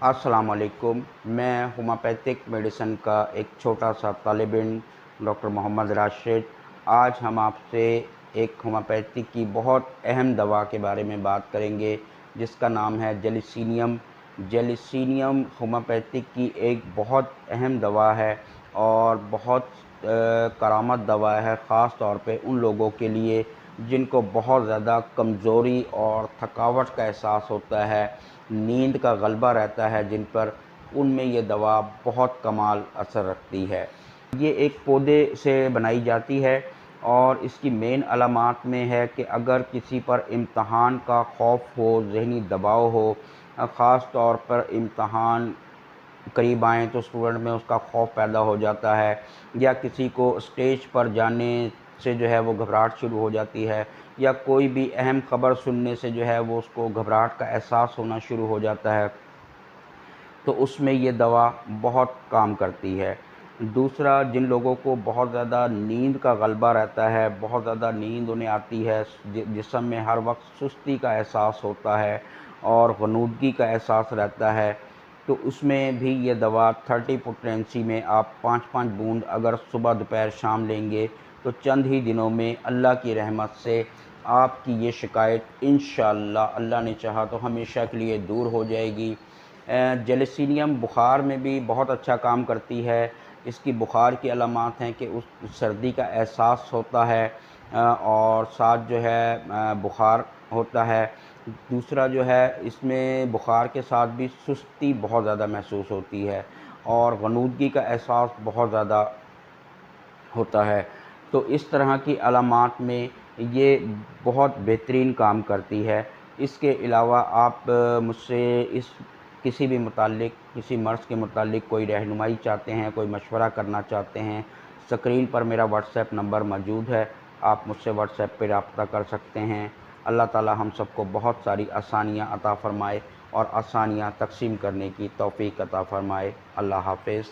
अस्सलाम वालेकुम। मैं होम्योपैथिक मेडिसिन का एक छोटा सा तालिब इल्म डॉक्टर मोहम्मद राशिद। आज हम आपसे एक होम्योपैथिक की बहुत अहम दवा के बारे में बात करेंगे जिसका नाम है जेलिसिनियम। जेलिसिनियम होम्योपैथिक की एक बहुत अहम दवा है और बहुत करामत दवा है, ख़ास तौर पे उन लोगों के लिए जिनको बहुत ज़्यादा कमज़ोरी और थकावट का एहसास होता है, नींद का गलबा रहता है जिन पर, उनमें ये दवा बहुत कमाल असर रखती है। ये एक पौधे से बनाई जाती है और इसकी मेन अलामात में है कि अगर किसी पर इम्तहान का खौफ हो, ज़हनी दबाव हो, ख़ास तौर पर इम्तहान करीब आएँ तो स्टूडेंट में उसका खौफ पैदा हो जाता है, या किसी को स्टेज पर जाने से जो है वो घबराहट शुरू हो जाती है, या कोई भी अहम ख़बर सुनने से जो है वो उसको घबराहट का एहसास होना शुरू हो जाता है, तो उसमें ये दवा बहुत काम करती है। दूसरा, जिन लोगों को बहुत ज़्यादा नींद का गलबा रहता है, बहुत ज़्यादा नींद उन्हें आती है, जिस्म में हर वक्त सुस्ती का एहसास होता है और ग़नूदगी का एहसास रहता है, तो उसमें भी ये दवा 30 पोटेंसी में आप 5-5 बूंद अगर सुबह दोपहर शाम लेंगे तो चंद ही दिनों में अल्लाह की रहमत से आपकी ये शिकायत इंशाअल्लाह, अल्लाह ने चाहा तो हमेशा के लिए दूर हो जाएगी। जेलिसिनियम बुखार में भी बहुत अच्छा काम करती है। इसकी बुखार की अलामात हैं कि उस सर्दी का एहसास होता है और साथ जो है बुखार होता है। दूसरा जो है, इसमें बुखार के साथ भी सुस्ती बहुत ज़्यादा महसूस होती है और ग़नूदगी का एहसास बहुत ज़्यादा होता है। तो इस तरह की अलामात में ये बहुत बेहतरीन काम करती है। इसके अलावा आप मुझसे इस किसी भी मुताल्लिक़, किसी मर्ज़ के मुताल्लिक़ कोई रहनुमाई चाहते हैं, कोई मशवरा करना चाहते हैं, स्क्रीन पर मेरा व्हाट्सएप नंबर मौजूद है, आप मुझसे व्हाट्सएप पे राब्ता कर सकते हैं। अल्लाह ताला हम सबको बहुत सारी आसानियाँ अता फ़रमाए और आसानियाँ तक़सीम करने की तौफ़ीक़ अता फ़रमाए। अल्लाह हाफ़िज़।